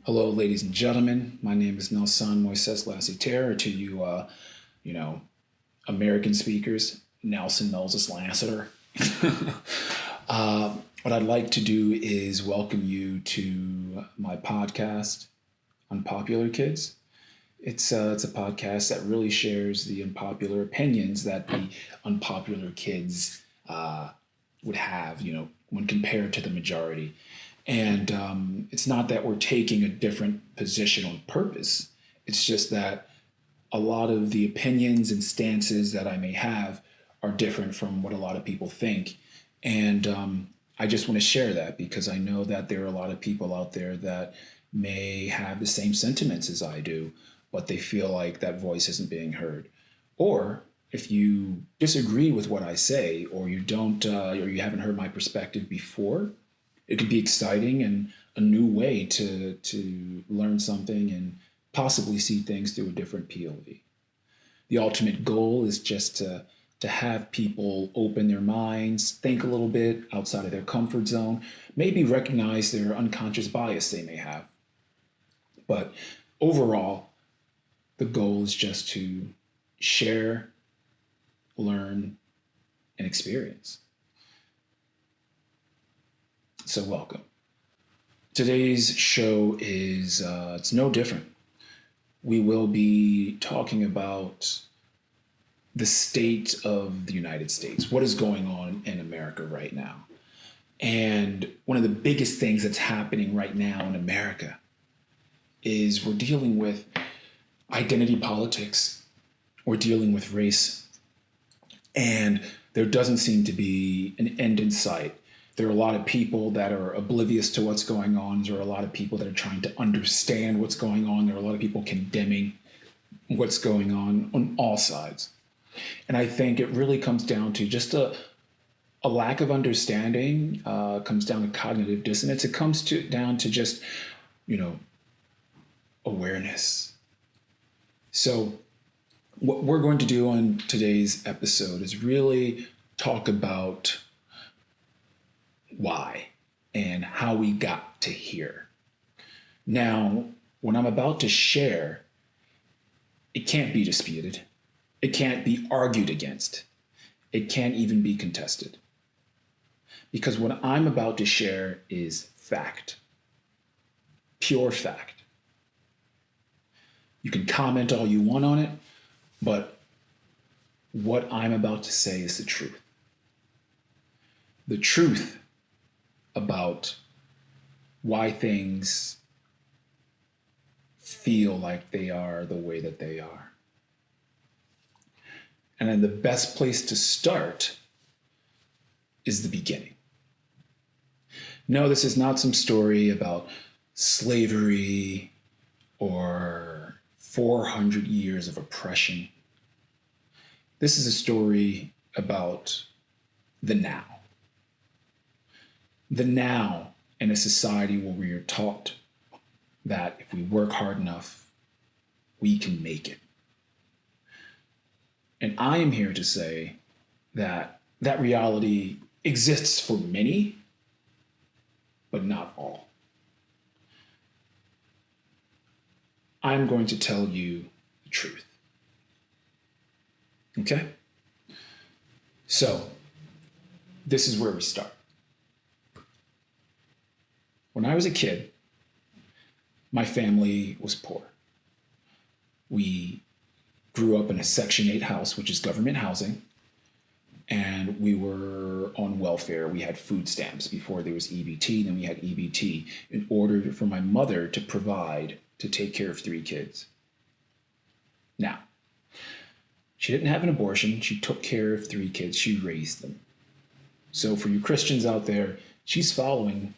Hello, ladies and gentlemen. My name is Moses Lassiter. To you, you know, American speakers, Nelson Moses Lassiter. What I'd like to do is welcome you to my podcast, Unpopular Kids. It's a podcast that really shares the unpopular opinions that the unpopular kids would have, when compared to the majority. And it's not that we're taking a different position on purpose. It's just that a lot of the opinions and stances that I may have are different from what a lot of people think. And I just want to share that because I know that there are a lot of people out there that may have the same sentiments as I do, but they feel like that voice isn't being heard. Or if you disagree with what I say, or you don't, or you haven't heard my perspective before, it could be exciting and a new way to learn something and possibly see things through a different POV. The ultimate goal is just to have people open their minds, think a little bit outside of their comfort zone, maybe recognize their unconscious bias they may have. But overall, the goal is just to share, learn, and experience. So welcome. Today's show is it's no different. We will be talking about the state of the United States, what is going on in America right now. And one of the biggest things that's happening right now in America is we're dealing with identity politics, we're dealing with race, and there doesn't seem to be an end in sight. There are a lot of people that are oblivious to what's going on. There are a lot of people that are trying to understand what's going on. There are a lot of people condemning what's going on all sides. And I think it really comes down to just a lack of understanding, comes down to cognitive dissonance. It comes down to just, awareness. So what we're going to do on today's episode is really talk about why and how we got to here. Now, what I'm about to share, it can't be disputed. It can't be argued against. It can't even be contested. Because what I'm about to share is fact. Pure fact. You can comment all you want on it, but what I'm about to say is the truth. The truth about why things feel like they are the way that they are. And then the best place to start is the beginning. No, this is not some story about slavery or 400 years of oppression. This is a story about the now. The now in a society where we are taught that if we work hard enough, we can make it. And I am here to say that that reality exists for many, but not all. I'm going to tell you the truth. Okay? So, this is where we start. When I was a kid, my family was poor. We grew up in a Section 8 house, which is government housing, and we were on welfare. We had food stamps before there was EBT, then we had EBT in order for my mother to provide to take care of 3 kids. Now, she didn't have an abortion. She took care of 3 kids. She raised them. So for you Christians out there, she's following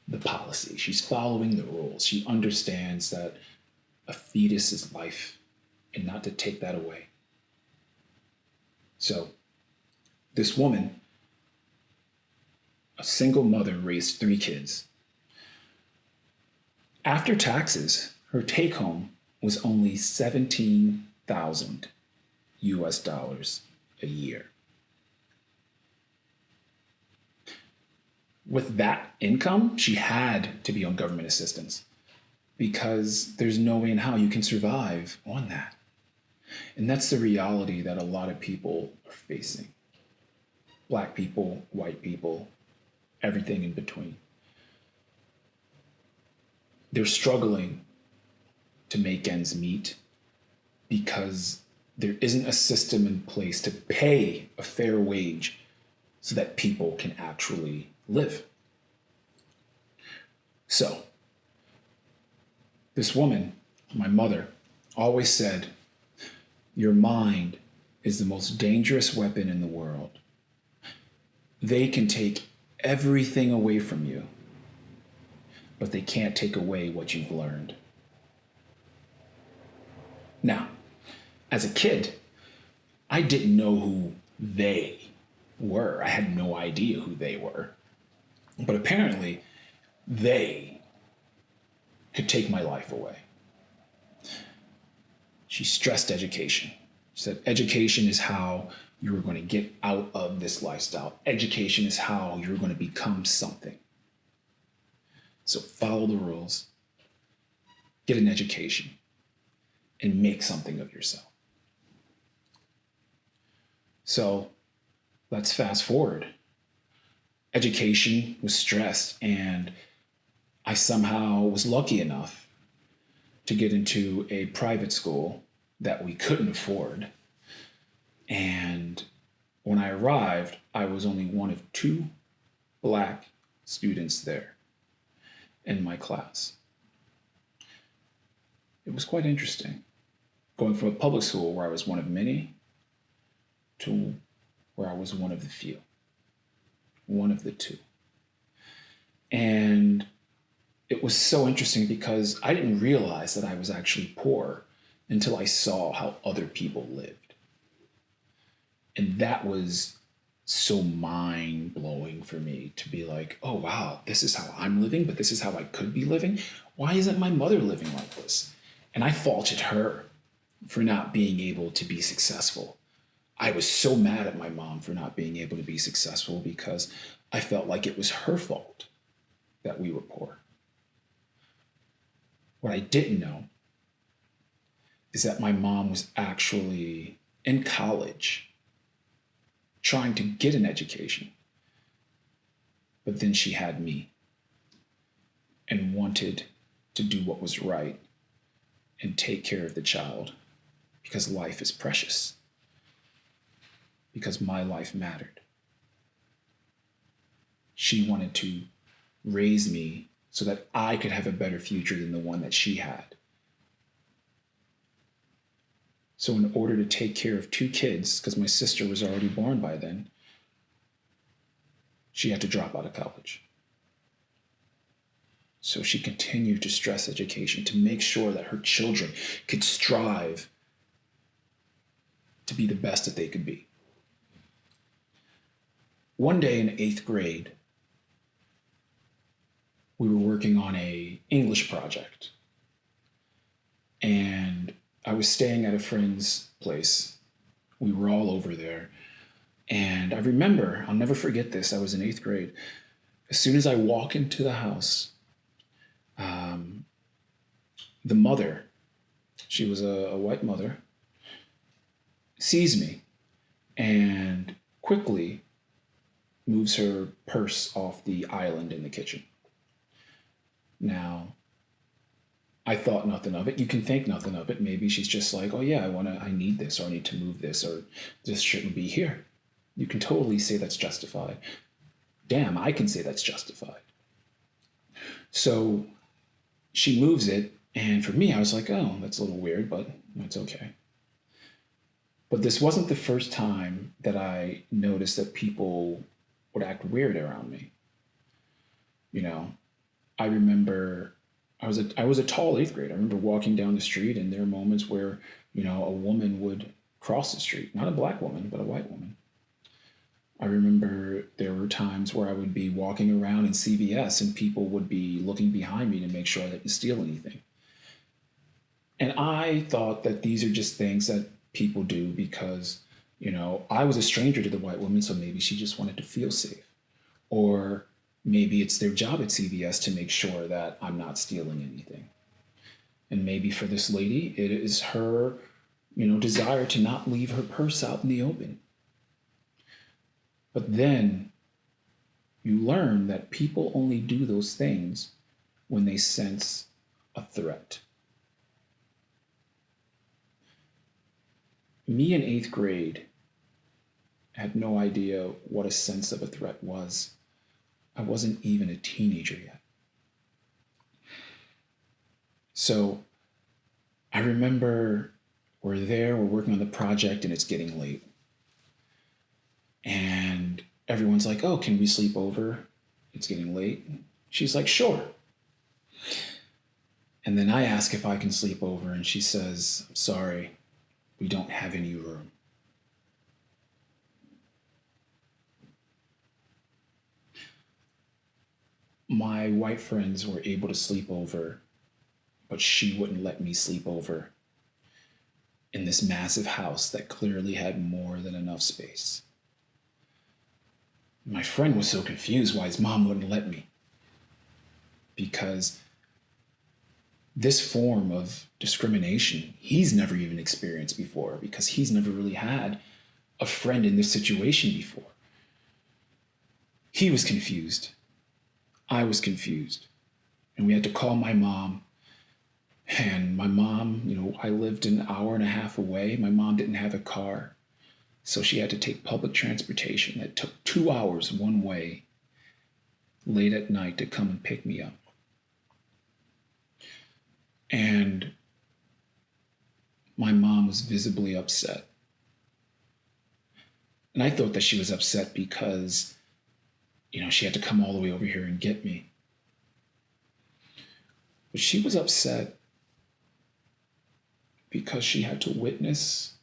the policy. She's following the rules. She understands that a fetus is life and not to take that away. So this woman, a single mother, raised 3 kids. After taxes, her take home was only 17,000 US dollars a year. With that income, she had to be on government assistance. because there's no way in how you can survive on that. And that's the reality that a lot of people are facing. Black people, white people, everything in between. They're struggling to make ends meet because there isn't a system in place to pay a fair wage so that people can actually live. So, this woman, my mother, always said, your mind is the most dangerous weapon in the world. They can take everything away from you, but they can't take away what you've learned. Now, as a kid, I didn't know who they were. I had no idea who they were. But apparently, they could take my life away. She stressed education. She said, education is how you are going to get out of this lifestyle. Education is how you're going to become something. So follow the rules, get an education, and make something of yourself. So let's fast forward. Education was stressed, and I somehow was lucky enough to get into a private school that we couldn't afford. And when I arrived, I was only one of 2 Black students there in my class. It was quite interesting going from a public school where I was one of many to where I was one of the few, one of the 2. And it was so interesting because I didn't realize that I was actually poor until I saw how other people lived. And that was so mind-blowing for me to be like, oh, wow, this is how I'm living, but this is how I could be living. Why isn't my mother living like this? And I faulted her for not being able to be successful. I was so mad at my mom for not being able to be successful because I felt like it was her fault that we were poor. What I didn't know is that my mom was actually in college trying to get an education. But then she had me and wanted to do what was right and take care of the child because life is precious, because my life mattered. She wanted to raise me so that I could have a better future than the one that she had. So in order to take care of 2 kids, because my sister was already born by then, she had to drop out of college. So she continued to stress education to make sure that her children could strive to be the best that they could be. One day in 8th grade, we were working on an English project. And I was staying at a friend's place. We were all over there. And I remember, I'll never forget this, I was in 8th grade. As soon as I walk into the house, the mother, she was a white mother, sees me and quickly moves her purse off the island in the kitchen. Now, I thought nothing of it. You can think nothing of it. Maybe she's just like, oh yeah, I need this, or I need to move this, or this shouldn't be here. You can totally say that's justified. Damn, I can say that's justified. So she moves it, and for me, I was like, oh, that's a little weird, but it's okay. But this wasn't the first time that I noticed that people would act weird around me. You know, I remember I was a tall 8th grader. I remember walking down the street, and there are moments where, a woman would cross the street, not a Black woman, but a white woman. I remember there were times where I would be walking around in CVS and people would be looking behind me to make sure I didn't steal anything. And I thought that these are just things that people do because, I was a stranger to the white woman, so maybe she just wanted to feel safe. Or maybe it's their job at CVS to make sure that I'm not stealing anything. And maybe for this lady, it is her, desire to not leave her purse out in the open. But then you learn that people only do those things when they sense a threat. Me in 8th grade had no idea what a sense of a threat was. I wasn't even a teenager yet. So I remember we're working on the project, and it's getting late. And everyone's like, oh, can we sleep over? It's getting late. She's like, sure. And then I ask if I can sleep over, and she says, I'm sorry, we don't have any room. My white friends were able to sleep over, but she wouldn't let me sleep over in this massive house that clearly had more than enough space. My friend was so confused why his mom wouldn't let me, because this form of discrimination he's never even experienced before, because he's never really had a friend in this situation before. He was confused. I was confused. And we had to call my mom. And my mom, I lived an hour and a half away. My mom didn't have a car. So she had to take public transportation that took 2 hours one way late at night to come and pick me up. And my mom was visibly upset. And I thought that she was upset because, she had to come all the way over here and get me. But she was upset because she had to witness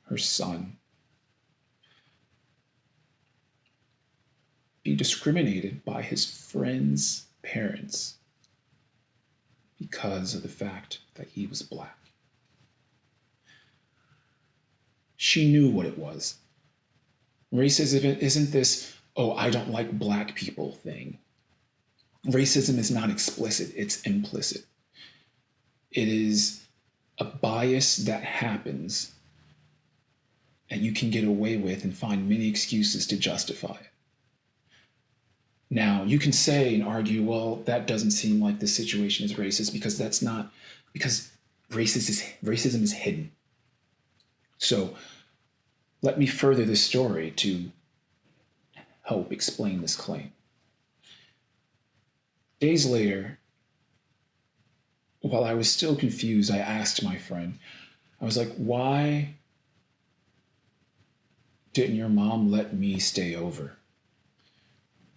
her son be discriminated by his friends' parents because of the fact that he was Black. She knew what it was. Racism isn't this, oh, I don't like Black people thing. Racism is not explicit, it's implicit. It is a bias that happens that you can get away with and find many excuses to justify it. Now, you can say and argue, well, that doesn't seem like the situation is racist, because racism is hidden. So let me further this story to help explain this claim. Days later, while I was still confused, I asked my friend, I was like, why didn't your mom let me stay over?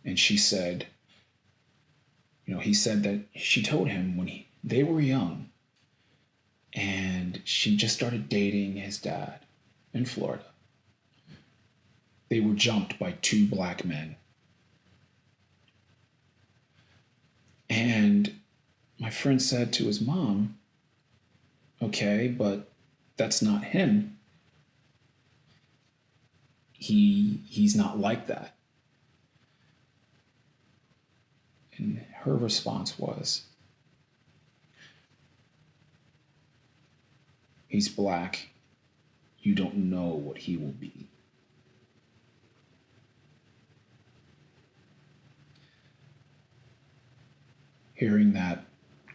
And she said, he said that she told him when they were young, and she just started dating his dad in Florida. They were jumped by 2 Black men. And my friend said to his mom, okay, but that's not him. He's not like that. And her response was, he's Black. You don't know what he will be. Hearing that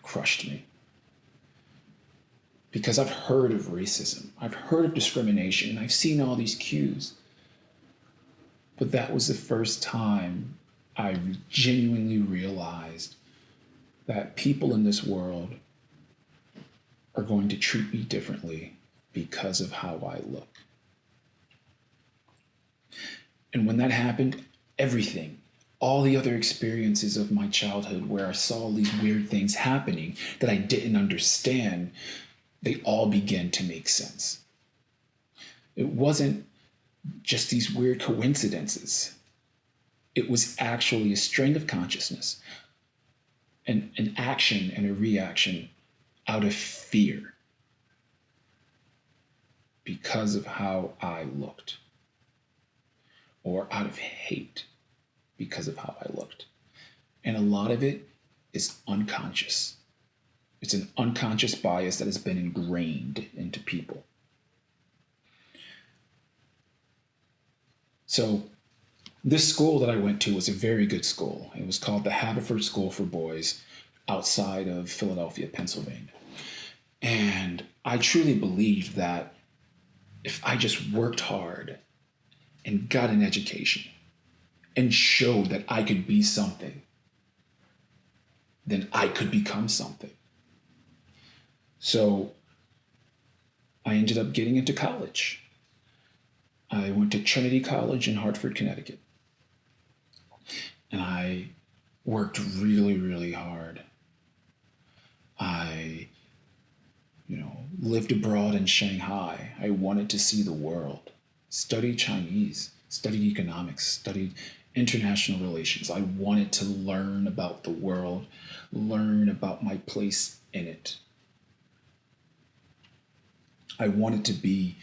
crushed me. Because I've heard of racism, I've heard of discrimination, and I've seen all these cues. But that was the first time I genuinely realized that people in this world are going to treat me differently because of how I look. And when that happened, everything, all the other experiences of my childhood where I saw all these weird things happening that I didn't understand, they all began to make sense. It wasn't just these weird coincidences. It was actually a strain of consciousness, an action and a reaction out of fear because of how I looked, or out of hate because of how I looked. And a lot of it is unconscious. It's an unconscious bias that has been ingrained into people. So this school that I went to was a very good school. It was called the Haverford School for Boys outside of Philadelphia, Pennsylvania. And I truly believed that if I just worked hard and got an education and showed that I could be something, then I could become something. So I ended up getting into college. I went to Trinity College in Hartford, Connecticut. And I worked really, really hard. I, lived abroad in Shanghai. I wanted to see the world. Studied Chinese, studied economics, studied international relations. I wanted to learn about the world, learn about my place in it. I wanted to be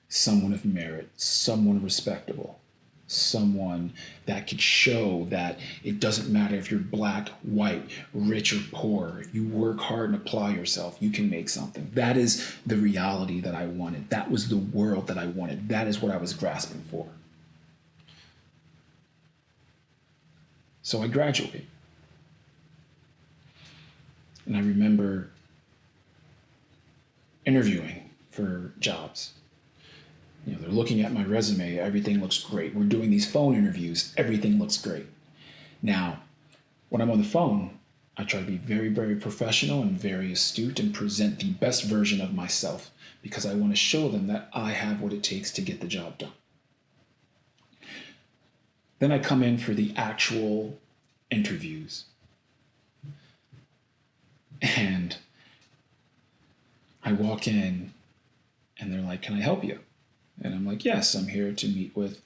someone of merit, someone respectable, someone that could show that it doesn't matter if you're black, white, rich, or poor. If you work hard and apply yourself, you can make something. That is the reality that I wanted. That was the world that I wanted. That is what I was grasping for. So I graduated. And I remember interviewing for jobs. They're looking at my resume, everything looks great. We're doing these phone interviews, everything looks great. Now, when I'm on the phone, I try to be very, very professional and very astute and present the best version of myself because I want to show them that I have what it takes to get the job done. Then I come in for the actual interviews. And I walk in and they're like, "Can I help you?" And I'm like, "Yes, I'm here to meet with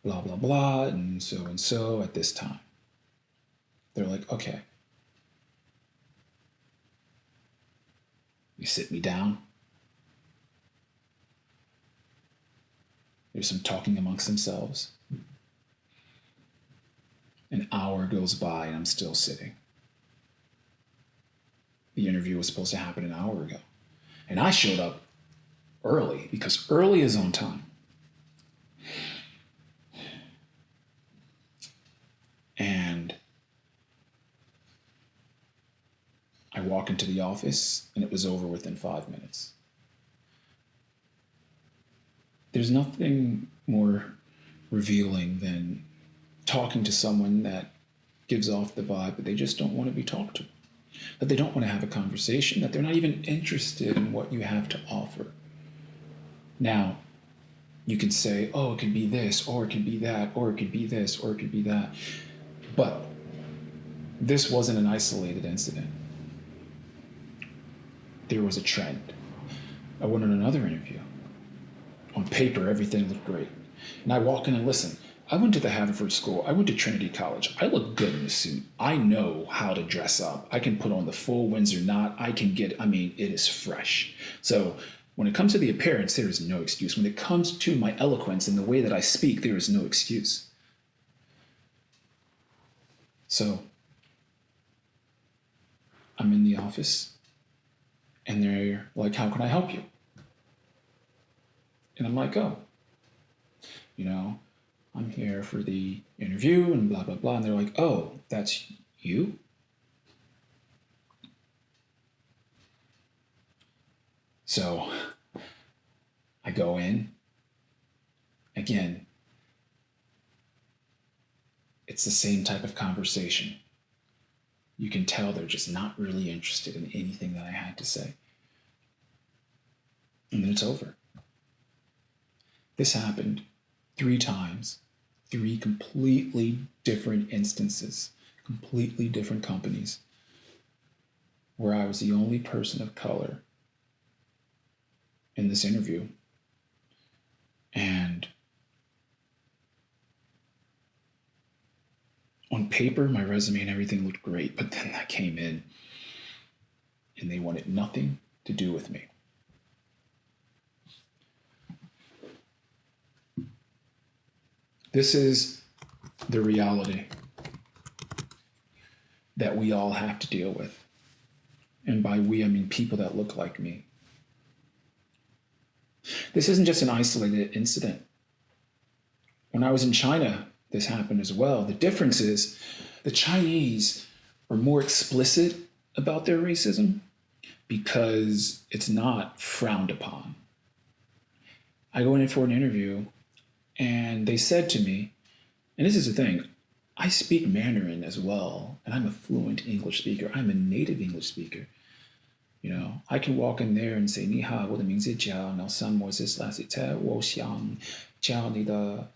blah, blah, blah, and so at this time." They're like, "Okay." You sit me down. There's some talking amongst themselves. An hour goes by and I'm still sitting. The interview was supposed to happen an hour ago. And I showed up early because early is on time. And I walk into the office and it was over within 5 minutes. There's nothing more revealing than talking to someone that gives off the vibe that they just don't want to be talked to, that they don't want to have a conversation, that they're not even interested in what you have to offer. Now, you can say, "Oh, it could be this, or it could be that, or it could be this, or it could be that." But this wasn't an isolated incident. There was a trend. I went on another interview. On paper, everything looked great. And I walk in and listen. I went to the Haverford School. I went to Trinity College. I look good in a suit. I know how to dress up. I can put on the full Windsor knot. It is fresh. So when it comes to the appearance, there is no excuse. When it comes to my eloquence and the way that I speak, there is no excuse. So I'm in the office and they're like, "How can I help you?" And I'm like, "Oh, I'm here for the interview and blah, blah, blah." And they're like, "Oh, that's you?" So I go in. Again, it's the same type of conversation. You can tell they're just not really interested in anything that I had to say. And then it's over. This happened 3 times, 3 completely different instances, completely different companies, where I was the only person of color in this interview. And on paper, my resume and everything looked great, but then I came in and they wanted nothing to do with me. This is the reality that we all have to deal with. And by we, I mean people that look like me. This isn't just an isolated incident. When I was in China, this happened as well. The difference is the Chinese are more explicit about their racism because it's not frowned upon. I go in for an interview and they said to me, and this is the thing, I speak Mandarin as well, and I'm a fluent English speaker. I'm a native English speaker. I can walk in there and say, 你好，我的名字叫 Nelson Moses Lassiter， 我想教你的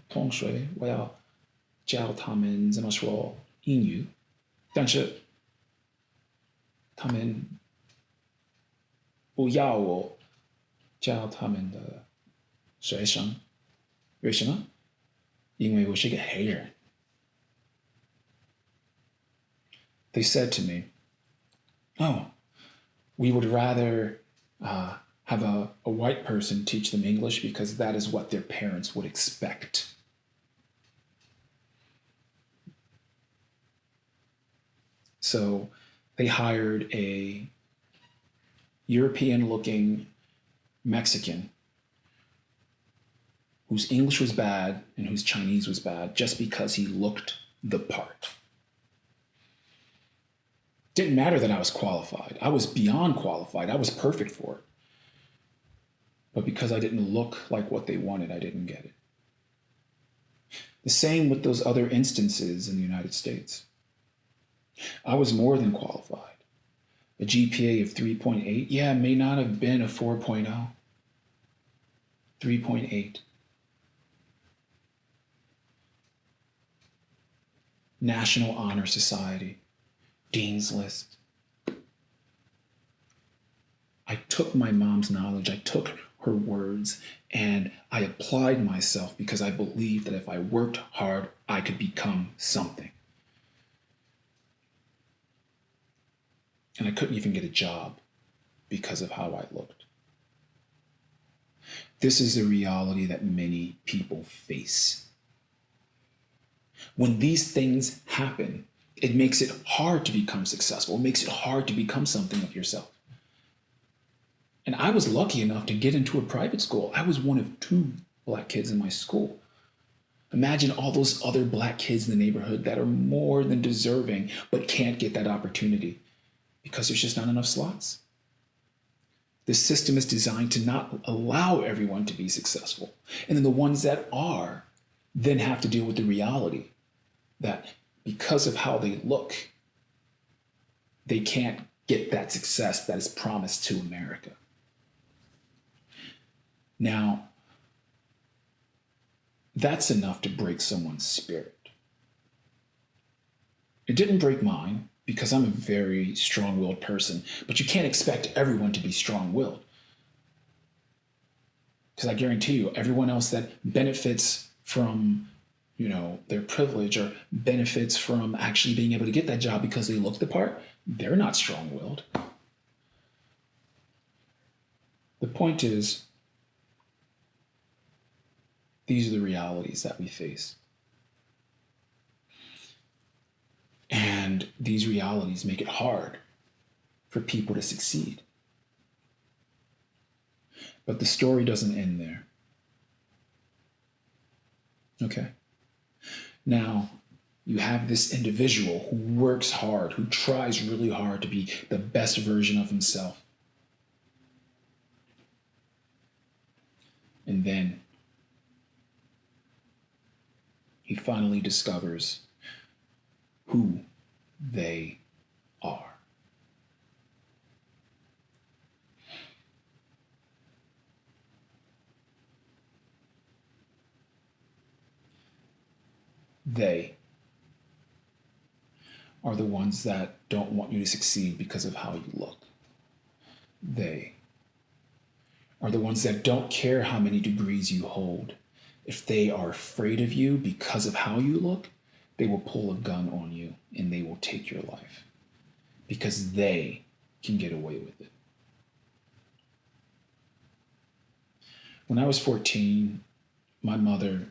同学，我要教他们怎么说英语，但是他们不要我教他们的学生，为什么？因为我是个黑人。They said to me, "Oh, we would rather have a white person teach them English because that is what their parents would expect." So they hired a European-looking Mexican whose English was bad and whose Chinese was bad just because he looked the part. Didn't matter that I was qualified. I was beyond qualified. I was perfect for it. But because I didn't look like what they wanted, I didn't get it. The same with those other instances in the United States. I was more than qualified. A GPA of 3.8, yeah, may not have been a 4.0. 3.8. National Honor Society. Dean's List. I took my mom's knowledge, I took her words, and I applied myself because I believed that if I worked hard, I could become something. And I couldn't even get a job because of how I looked. This is the reality that many people face. When these things happen, it makes it hard to become successful. It makes it hard to become something of yourself. And I was lucky enough to get into a private school. I was one of 2 Black kids in my school. Imagine all those other Black kids in the neighborhood that are more than deserving but can't get that opportunity because there's just not enough slots. The system is designed to not allow everyone to be successful. And then the ones that are then have to deal with the reality that because of how they look, they can't get that success that is promised to America. Now, that's enough to break someone's spirit. It didn't break mine because I'm a very strong-willed person, but you can't expect everyone to be strong-willed. Because I guarantee you, everyone else that benefits from their privilege or benefits from actually being able to get that job because they look the part, they're not strong-willed. The point is, these are the realities that we face. And these realities make it hard for people to succeed. But the story doesn't end there. Okay? Now, you have this individual who works hard, who tries really hard to be the best version of himself. And then he finally discovers who they are. They are the ones that don't want you to succeed because of how you look. They are the ones that don't care how many degrees you hold. If they are afraid of you because of how you look, they will pull a gun on you and they will take your life because they can get away with it. When I was 14, my mother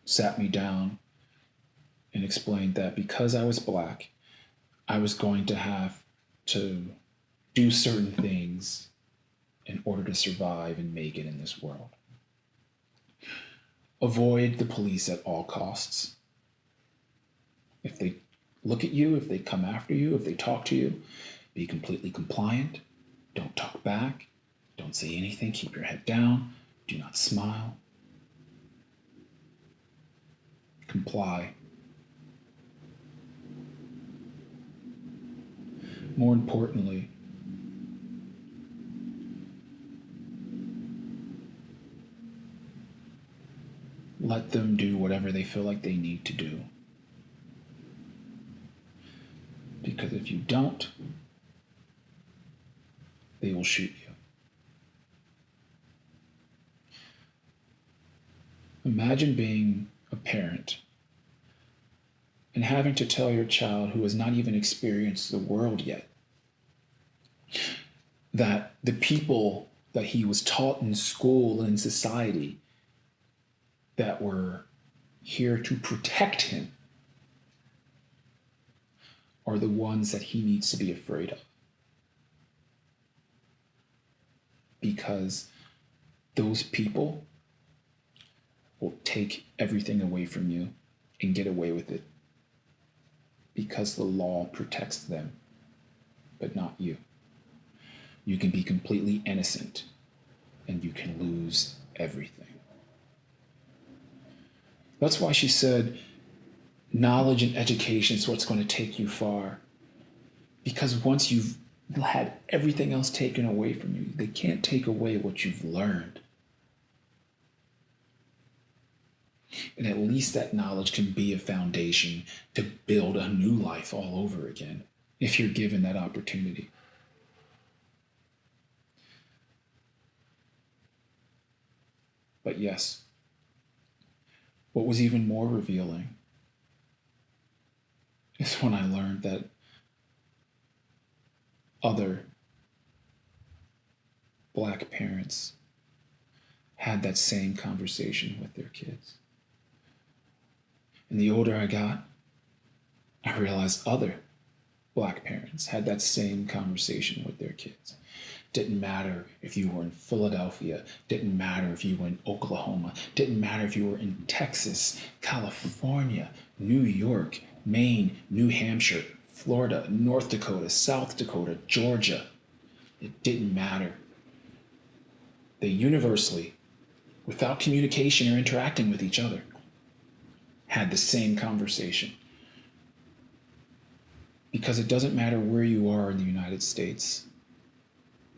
sat me down and explained that because I was Black, I was going to have to do certain things in order to survive and make it in this world. Avoid the police at all costs. If they look at you, if they come after you, if they talk to you, be completely compliant. Don't talk back. Don't say anything. Keep your head down. Do not smile. Comply. More importantly, let them do whatever they feel like they need to do. Because if you don't, they will shoot you. Imagine being a parent and having to tell your child who has not even experienced the world yet that the people that he was taught in school and in society that were here to protect him are the ones that he needs to be afraid of. Because those people will take everything away from you and get away with it. Because the law protects them, but not you. You can be completely innocent and you can lose everything. That's why she said, knowledge and education is what's going to take you far. Because once you've had everything else taken away from you, they can't take away what you've learned. And at least that knowledge can be a foundation to build a new life all over again, if you're given that opportunity. But yes, what was even more revealing is when I learned that other Black parents had that same conversation with their kids. And the older I got, I realized other Black parents had that same conversation with their kids. Didn't matter if you were in Philadelphia, didn't matter if you were in Oklahoma, didn't matter if you were in Texas, California, New York, Maine, New Hampshire, Florida, North Dakota, South Dakota, Georgia. It didn't matter. They universally, without communication or interacting with each other, had the same conversation. Because it doesn't matter where you are in the United States,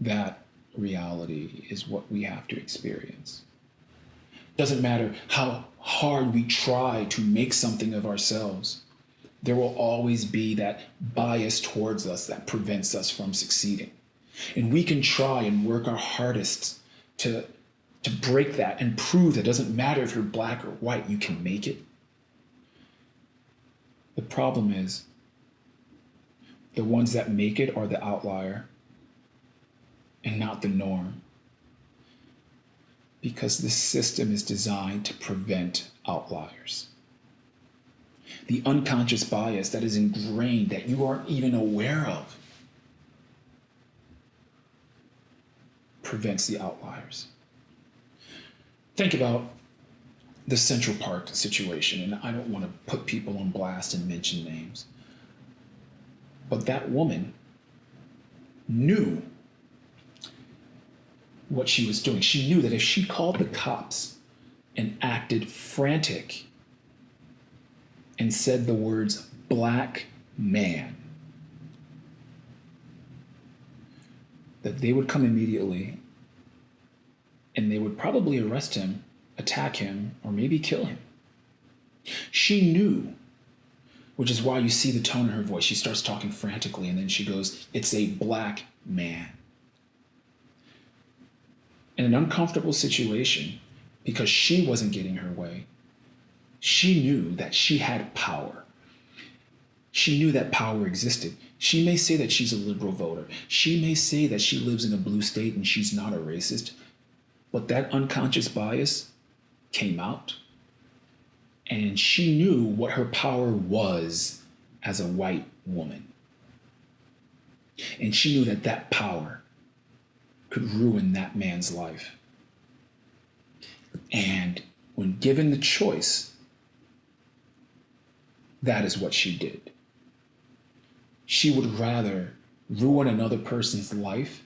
that reality is what we have to experience. Doesn't matter how hard we try to make something of ourselves, there will always be that bias towards us that prevents us from succeeding. And we can try and work our hardest to break that and prove that it doesn't matter if you're Black or white, you can make it. The problem is, the ones that make it are the outlier and not the norm. Because this system is designed to prevent outliers. The unconscious bias that is ingrained that you aren't even aware of prevents the outliers. Think about the Central Park situation, and I don't want to put people on blast and mention names, but that woman knew what she was doing. She knew that if she called the cops and acted frantic and said the words "Black man," that they would come immediately and they would probably arrest him, attack him, or maybe kill him. She knew, which is why you see the tone in her voice. She starts talking frantically and then she goes, "It's a Black man." In an uncomfortable situation, because she wasn't getting her way, she knew that she had power. She knew that power existed. She may say that she's a liberal voter. She may say that she lives in a blue state and she's not a racist. But that unconscious bias came out. And she knew what her power was as a white woman. And she knew that that power could ruin that man's life. And when given the choice, that is what she did. She would rather ruin another person's life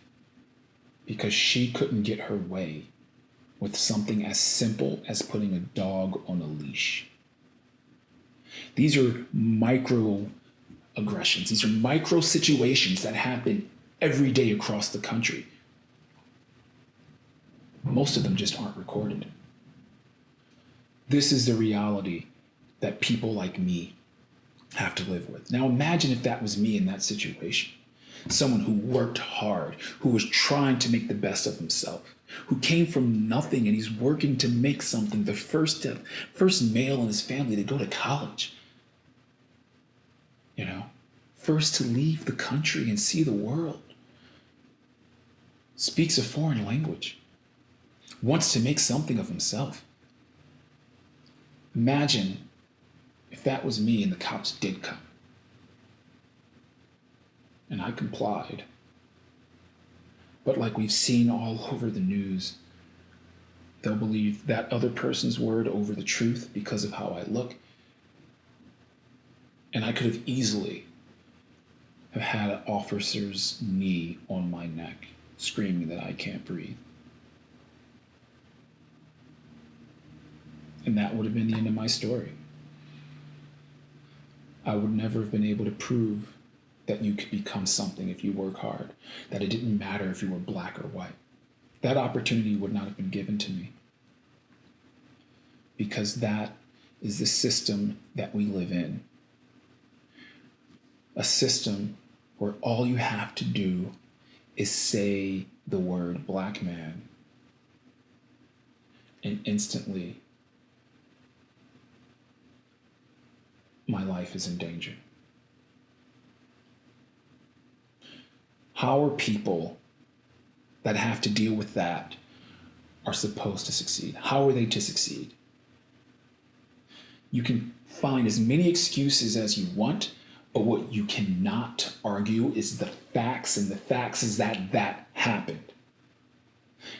because she couldn't get her way with something as simple as putting a dog on a leash. These are micro aggressions. These are micro situations that happen every day across the country. Most of them just aren't recorded. This is the reality that people like me have to live with. Now imagine if that was me in that situation. Someone who worked hard, who was trying to make the best of himself, who came from nothing and he's working to make something, the first male in his family to go to college. First to leave the country and see the world. Speaks a foreign language. Wants to make something of himself. Imagine if that was me and the cops did come. And I complied. But like we've seen all over the news, they'll believe that other person's word over the truth because of how I look. And I could have easily have had an officer's knee on my neck, screaming that I can't breathe. And that would have been the end of my story. I would never have been able to prove that you could become something if you work hard, that it didn't matter if you were black or white. That opportunity would not have been given to me. Because that is the system that we live in. A system where all you have to do is say the word black man, and instantly my life is in danger. How are people that have to deal with that are supposed to succeed? How are they to succeed? You can find as many excuses as you want, but what you cannot argue is the facts, and the facts is that that happened.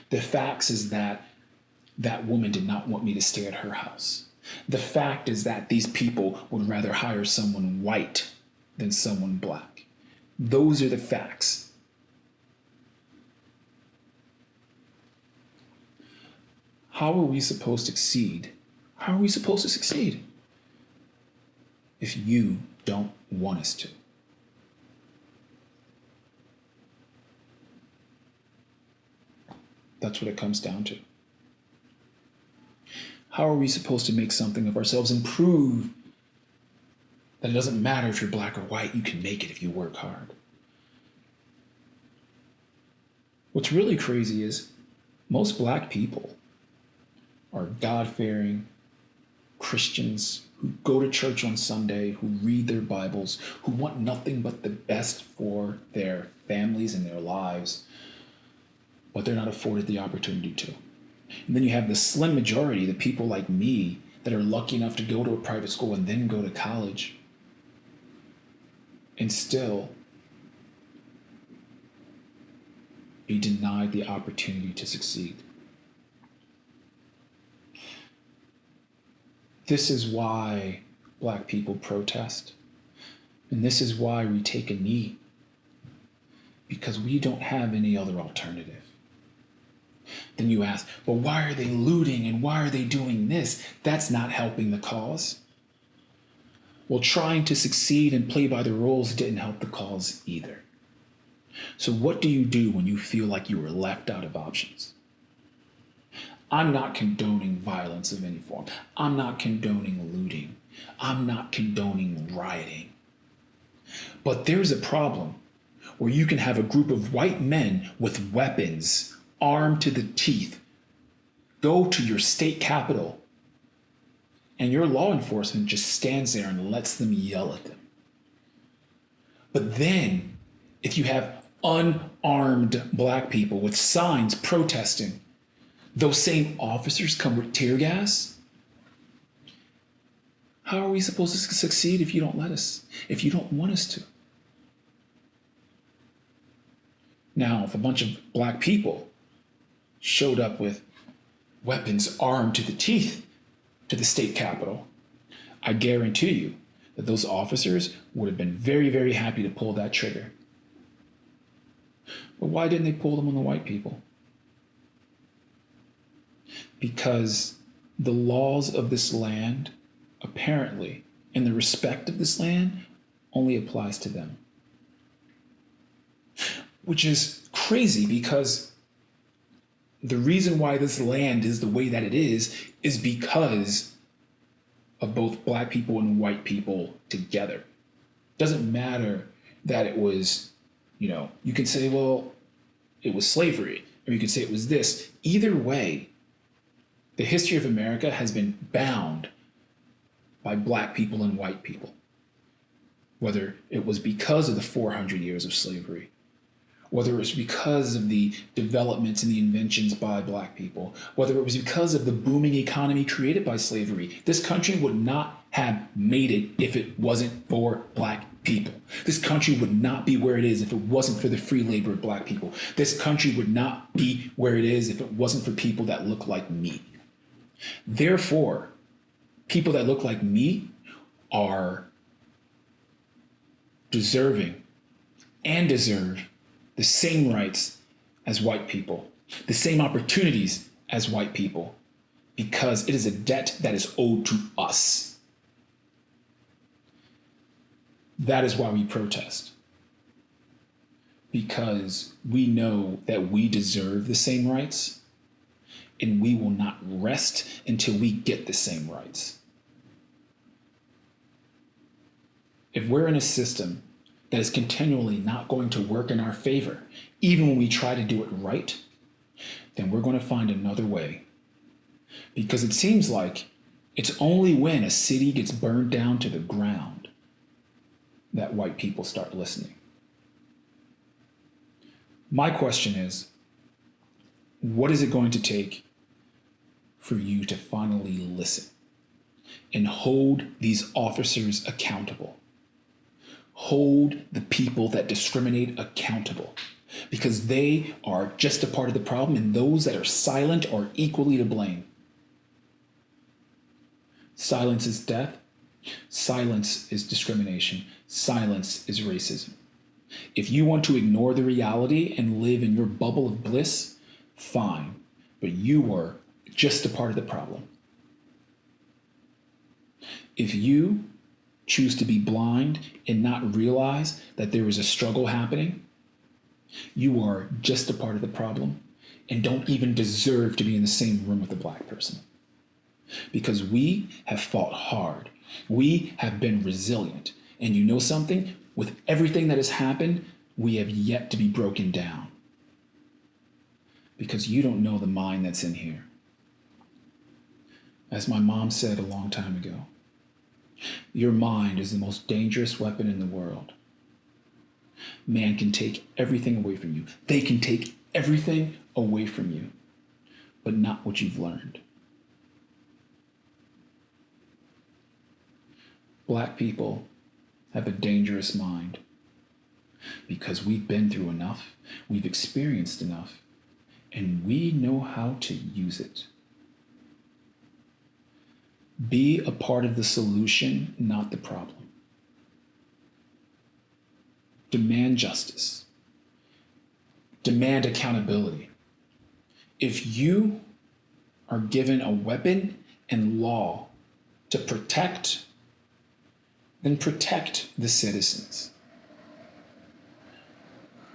The facts is that that woman did not want me to stay at her house. The fact is that these people would rather hire someone white than someone black. Those are the facts. How are we supposed to succeed? How are we supposed to succeed if you don't want us to? That's what it comes down to. How are we supposed to make something of ourselves and prove that it doesn't matter if you're black or white, you can make it if you work hard? What's really crazy is most black people are God-fearing Christians who go to church on Sunday, who read their Bibles, who want nothing but the best for their families and their lives, but they're not afforded the opportunity to. And then you have the slim majority, the people like me, that are lucky enough to go to a private school and then go to college, and still be denied the opportunity to succeed. This is why black people protest. And this is why we take a knee. Because we don't have any other alternative. Then you ask, well, why are they looting and why are they doing this? That's not helping the cause. Well, trying to succeed and play by the rules didn't help the cause either. So what do you do when you feel like you were left out of options? I'm not condoning violence of any form. I'm not condoning looting. I'm not condoning rioting. But there's a problem where you can have a group of white men with weapons, armed to the teeth, go to your state capitol, and your law enforcement just stands there and lets them yell at them. But then, if you have unarmed black people with signs protesting, those same officers come with tear gas? How are we supposed to succeed if you don't let us, if you don't want us to? Now, if a bunch of black people showed up with weapons armed to the teeth to the state capitol, I guarantee you that those officers would have been very, very happy to pull that trigger. But why didn't they pull them on the white people? Because the laws of this land, apparently, and the respect of this land only applies to them. Which is crazy, because the reason why this land is the way that it is because of both black people and white people together. It doesn't matter that it was, you can say, well, it was slavery, or you could say it was this. Either way, the history of America has been bound by black people and white people. Whether it was because of the 400 years of slavery, whether it was because of the developments and the inventions by black people, whether it was because of the booming economy created by slavery, this country would not have made it if it wasn't for black people. This country would not be where it is if it wasn't for the free labor of black people. This country would not be where it is if it wasn't for people that look like me. Therefore, people that look like me are deserving and deserve the same rights as white people, the same opportunities as white people, because it is a debt that is owed to us. That is why we protest, because we know that we deserve the same rights, and we will not rest until we get the same rights. If we're in a system that is continually not going to work in our favor, even when we try to do it right, then we're going to find another way. Because it seems like it's only when a city gets burned down to the ground that white people start listening. My question is, what is it going to take for you to finally listen and hold these officers accountable? Hold the people that discriminate accountable, because they are just a part of the problem, and those that are silent are equally to blame. Silence is death. Silence is discrimination. Silence is racism. If you want to ignore the reality and live in your bubble of bliss, fine, but you are just a part of the problem. If you choose to be blind and not realize that there is a struggle happening, you are just a part of the problem and don't even deserve to be in the same room with a black person. Because we have fought hard. We have been resilient. And you know something? With everything that has happened, we have yet to be broken down. Because you don't know the mind that's in here. As my mom said a long time ago, your mind is the most dangerous weapon in the world. Man can take everything away from you. They can take everything away from you, but not what you've learned. Black people have a dangerous mind because we've been through enough, we've experienced enough, and we know how to use it. Be a part of the solution, not the problem. Demand justice. Demand accountability. If you are given a weapon and law to protect, then protect the citizens.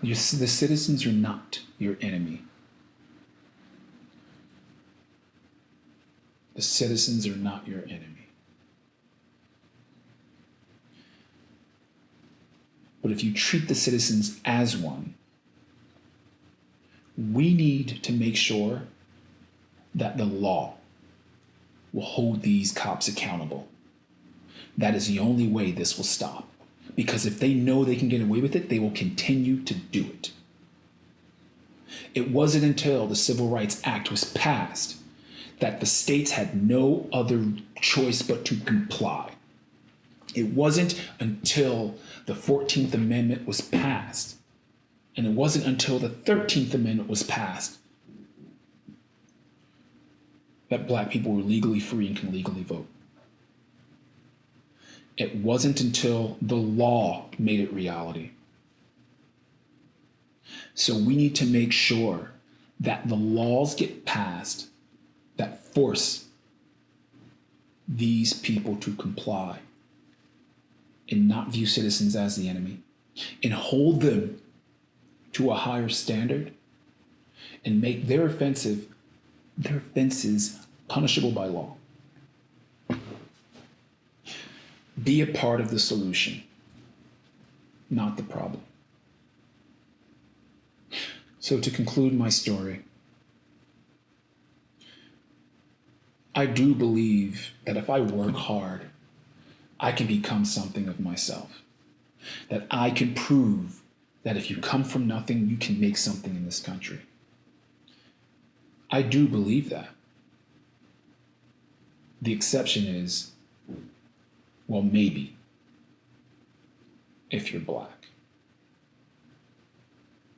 The citizens are not your enemy. The citizens are not your enemy. But if you treat the citizens as one, we need to make sure that the law will hold these cops accountable. That is the only way this will stop. Because if they know they can get away with it, they will continue to do it. It wasn't until the Civil Rights Act was passed that the states had no other choice but to comply. It wasn't until the 14th Amendment was passed And it wasn't until the 13th Amendment was passed that Black people were legally free and can legally vote. It wasn't until the law made it reality. So we need to make sure that the laws get passed that force these people to comply and not view citizens as the enemy, and hold them to a higher standard and make their offenses punishable by law. Be a part of the solution, not the problem. So to conclude my story, I do believe that if I work hard, I can become something of myself. That I can prove that if you come from nothing, you can make something in this country. I do believe that. The exception is, well, maybe, if you're Black.